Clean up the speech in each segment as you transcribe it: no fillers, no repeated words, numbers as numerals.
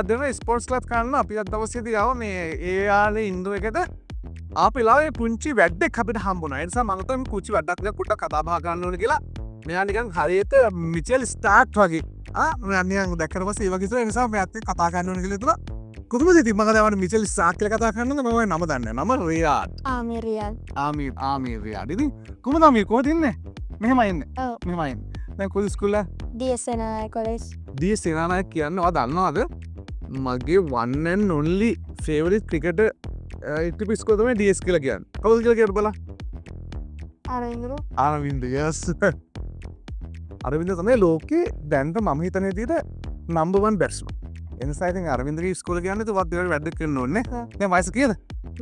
දෙන sports club කරන්න අපි අද දවසේදී ආව මේ ඒ ආලේ ඉන්දු එකට ආපෙලාවේ පුංචි වැඩක් අපිට හම්බුණා. ඒ නිසා මම හිතුවා මේ පුංචි වැඩක් දිහා පොඩ්ඩක් කතා බහ ගන්න ඕනේ කියලා. මෙයා නිකන් හරියට මිචෙල් ස්ටාර්ට් වගේ. මම නිකන් දැක්කට පස්සේ ඒ වගේ ඉතින් ඒ නිසා මෙයාත් එක්ක කතා කරන්න ඕනේ කියලා හිතුණා. කොහොමද ඉතින් මම දැන් මිචෙල් ස්ටාර්ට් කියලා කතා කරනද මම නම දන්නේ නැහැ. නම රියාඩ්. ආමි රියල්. ආමි රියාඩ්. ඉතින් කොහොමද ආමි කොහෙද ඉන්නේ? මෙහෙම ඉන්නේ. ඔව්. මෙහෙම ඉන්නේ. දැන් කොයි ස්කූල් එක? DSN college. දී සේනානායක කියන්නේ ඔයා දන්නවද? මගේ one and only favorite cricketer ඉතිපිස්කෝ තමයි DS කියලා කියන්නේ. කවුද කියලා කියන්න බලන්න. අරවින්දු. අරවින්ද yes. අරවින්ද තමයි ලෝකේ දැන්ට මම හිතන විදිහට number 1 batsman. එනිසා ඉතින් අරවින්දගේ ඉස්කෝලේ කියන්නේ තුවත් දේවල් වැඩ කරන්න ඕනේ. දැන් වයස කීයද?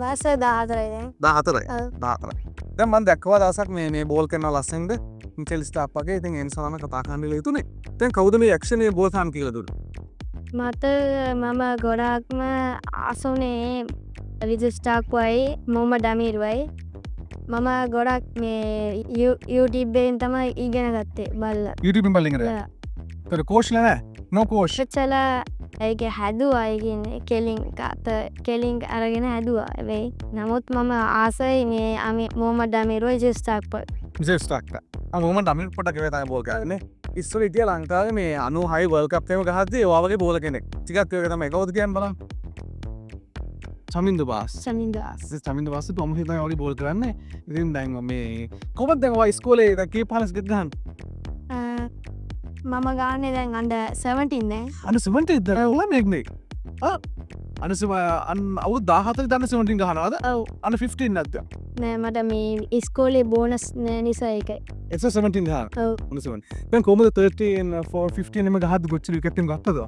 වයස 14යි දැන්. 14යි. ඔව්. 14යි. දැන් මම දැක්කවා දවසක් මේ බෝල් කරනවා ලස්සනද මිචෙල් ස්ටාර්ට් වගේ. ඉතින් ඒ නිසා මම කතා කරන්න ඉල්ලුතුනේ. දැන් කවුද මේ ඇක්ෂන් මේ බෝල් තාම් කියලා දුන්නේ? මට මම ගොඩක්ම ආසුනේ රිජිස්ටාක් වයි මොම ඩමීරුවයි මම ගොඩක් මේ YouTubeෙන් තමයි ඉගෙන ගත්තේ බල්ල YouTube බලගෙන ඉන්නේ. ඒතර කෝච් නෑ. no coach. චල ඒක හැදුවා ඉගෙන කෙලින් අරගෙන හැදුවා වෙයි. නමුත් මම ආසයි මේ මොම ඩමීරුව රිජිස්ටාක් මිචෙල් ස්ටාර්ට්. මොම ඩමීර් පොඩක් වෙයි තමයි බෝල් කරන්නේ. ඉස්සර හිටිය ලංකාවේ මේ 96 වර්ල්ඩ් කප් එකම ගහද්දී ඔයා වගේ බෝලර් කෙනෙක්. ටිකක් ඒක තමයි කවුද කියන්න බලන්න. සමින්දු බාස්. සමින්දු බාස් තොම හිතයි ඔලි බෝල් කරන්නේ. ඉතින් දැන් මේ කොහොමද දැන් ඔයා ඉස්කෝලේ දැන් කී පාලස් ගෙත් ගහන්න? මම ගාන්නේ දැන් under 17 නේ. අන්න 17 ද ඔයා මේක්නේ. අන්න අවුරුදු 14 දන්න 17 ගහනවාද? ඔව්. අන්න 15 නැද්ද? නෑ මට මේ ඉස්කෝලේ බෝනස් නිසා ඒකයි. it's 17 ගහන. ඔව්. අන්න 17. දැන් කොහොමද 13 for 15 එම ගහද්දි කොච්චර විකට් එකක් ගත්තද?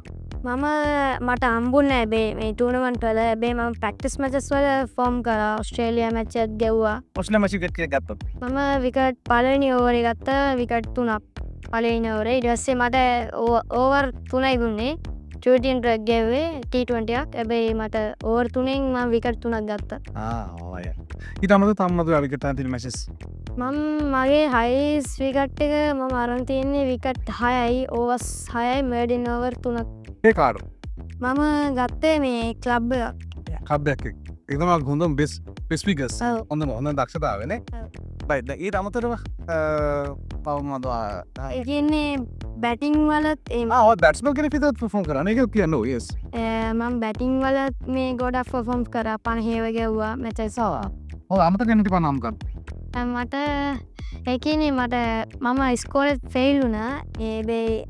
මට අම්බුන්න ඇබේ මේ ටූර්නමන්ට් වල ඇබේ මම ප්‍රැක්ටිස් මැචස් වල ෆෝම් කරා ඔස්ට්‍රේලියා මැච් එකක් ගැව්වා. ඔස්ට්‍රේලියා මැච් එකක් ගත්තා. මම විකට් පළවෙනි ඕවර් එක ගත්තා විකට් 3ක්. පළවෙනි ඕවරේ ඊට පස්සේ මට ඕවර් 3යි දුන්නේ. ටීටන් රග් ගැව්වේ T20ක්. හැබැයි මට ඕවර් 3න් මම විකට් 3ක් ගත්තා. ඔය. ඊට අමතරව තම්මද විකට් අන්තිම මැචස්. මගේ හයිස් විකට් එක මම අරන් තියෙන්නේ විකට් 6යි ඕවර්ස් 6යි මේඩින් ඕවර් 3ක්. ඒ කාඩු. මම ගත්තේ මේ ක්ලබ් එකක්. කබ් එකක්. ඒක තමයි හොඳම බෙස් ස්පීකර්ස්. ඔව්. හොඳ දක්ෂතාවයනේ. ඔව්. right දැන් ඊට අමතරව පවමද ඒ කියන්නේ බැටිං වලත් ඔය බැට්ස්මන් කෙනෙක් විතරක් perform කරන්නේ ඒක කියන්නේ yes. මම බැටිං වලත් මේ ගොඩක් perform කරා 50 වගේ ගැව්වා මැචස්. ඔව් අමතක වෙන ටික නම් ගන්න. මට ඒ කියන්නේ මම ඉස්කෝලේත් ෆේල් වුණා. ඒබැයි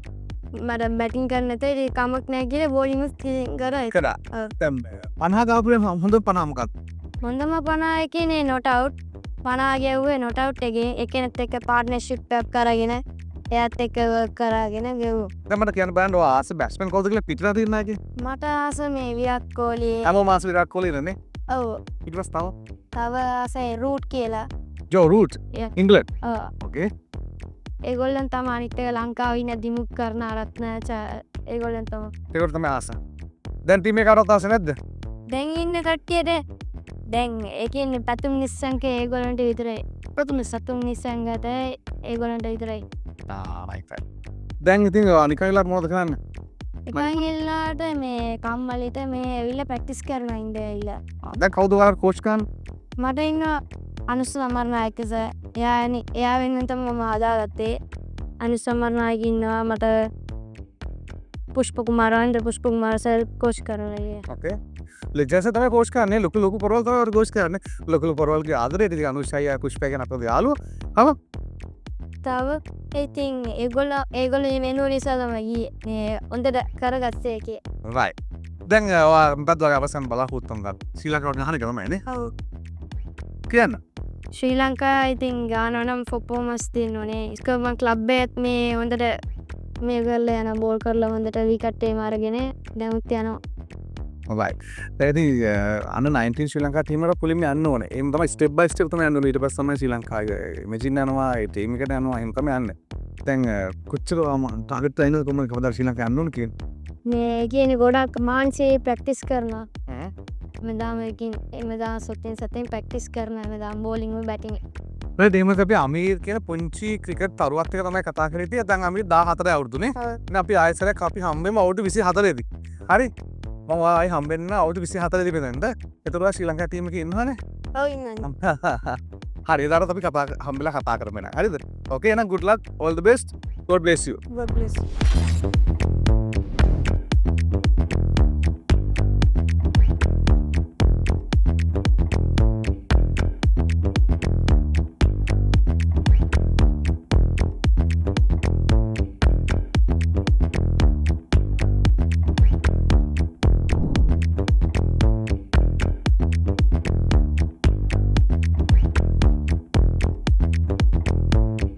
මට බැටිං කරන්න නැතේ ඒක කමක් නැහැ කියලා බෝලිං උත් කරා. කරා. ඔව්. දැන් 50 ගාපුවේ හොඳ 50 මොකක්ද? හොඳම 50 ඒ කියන්නේ not out 50 ගැව්වේ not out එකේ එකෙනෙක් එක්ක පාර්ට්නර්ෂිප් එකක් කරගෙන එයාත් එක්ක වර්ක් කරගෙන ගැව්වා. දැන් මට කියන්න බෑනේ ඔය ආස බැට්ස්මන් කවුද කියලා පිටලා තියන්නේ නැහැ. මට ආස මේ විරාට් කොහ්ලි. හැමෝම ආස විරාට් කොහ්ලි නේ. ඔව්. ඊට පස්සේ තව ආසයි රූට් කියලා. ජෝ රූට් Yeah. ඉංග්ලන්ඩ්. ඔව්. ඕකේ. ඒගොල්ලන් තමයි අනිත් එක ලංකාවේ ඉන්න දිමුක් කරන රත්න ඒගොල්ලන් තමයි. ඒකට තමයි ආස. දැන් ටීම් එක කරවත් ආස නැද්ද? දැන් ඉන්න කට්ටියට දැන් ඒ කියන්නේ පැතුම් නිස්සංක ඒගොල්ලන්ට විතරයි. ප්‍රථම සතුම් නිස්සංගත ඒගොල්ලන්ට විතරයි. right. දැන් ඉතින් අනිකයිලා මොනවද කරන්නේ? එකයිලාට මේ කම්මලිට මේ ඇවිල්ලා ප්‍රැක්ටිස් කරනවා ඉඳ ඇවිල්ලා. දැන් කවුද ඔයාලා කෝච් කරන්නේ? මට ඉන්න අනුස් සමරනායක සර්. එයා වෙනුවෙන් තමයි මම හදාගත්තේ. අනුස් සමරනායක ඉන්නවා මට පුෂ්ප කුමාර සර් කෝච් කරනවා. ඕකේ. ලෙජන්ස් තමයි කෝච් කරන්නේ. ලොකු පොරවල් තමයි කෝච් කරන්නේ. ලොකු පොරවල්ගේ ආදරේ ඉතින් අනුෂ්යි පුෂ්පය ගැන අපේ යාළුවෝ. තව ඉතින් ඒගොල්ලෝ වෙනුව නිසා තමයි ගියේ. හොඳට කරගත්තේ ඒකේ. right. දැන් ඔයා මොකක්ද ඔයාගේ අවසන් බලාපොරොත්තු ගන්න? ශ්‍රී ලංකාවට ගහන එක තමයි නේ? ඔව්. කියන්න. ශ්‍රී ලංකා ඉතින් ගානවා නම් පර්ෆෝමන්ස් දෙන්න ඕනේ. ඉස්කෝප් මං ක්ලබ් එකත් මේ හොඳට මේ කරලා යන බෝල් කරලා හොඳට විකට් එකම අරගෙන දැමුත් යනවා. right. දැන් ඉතින් අන්න 19 ශ්‍රී ලංකා ටීම් එකට පුලින්ම යන්න ඕනේ. එහෙම තමයි ස්ටෙප් බයි ස්ටෙප් තමයි යන්න ඕනේ. ඊට පස්සේ තමයි ශ්‍රී ලංකාවේ ඉමේජින් යනවා, ඒ ටීම් එකට යනවා. එහෙම තමයි යන්නේ. දැන් කොච්චර ටාගට් එකයිනද කොහොමද කවදාද ශ්‍රී ලංකාව යන්න ඕනේ කියන්නේ? මේ කියන්නේ ගොඩක් මාන්සේ ප්‍රැක්ටිස් කරනවා. එමදා සතෙන් ප්‍රැක්ටිස් කරනවා. එමදාම බෝලිං වල බැටිං. දැන් එහෙමද අපි අමීර් කියන පුංචි ක්‍රිකට් තරුවත් එක තමයි කතා කරේ. දැන් අමීර් 14 අවුරුදුනේ. දැන් අපි ආයෙසරයක් අපි හම්බෙමු අවුරුදු 24 දී. හරි? මම ආයි හම්බෙන්න අවුරුදු 24 වෙනිදාද එතකොට ශ්‍රී ලංකා ටීම් එකේ ඉන්නවනේ ඔව් ඉන්නන්නේ. හරි එදාට අපි හම්බෙලා කතා කරමු නේද හරිද okay එහෙනම් good luck all the best god bless you God bless you.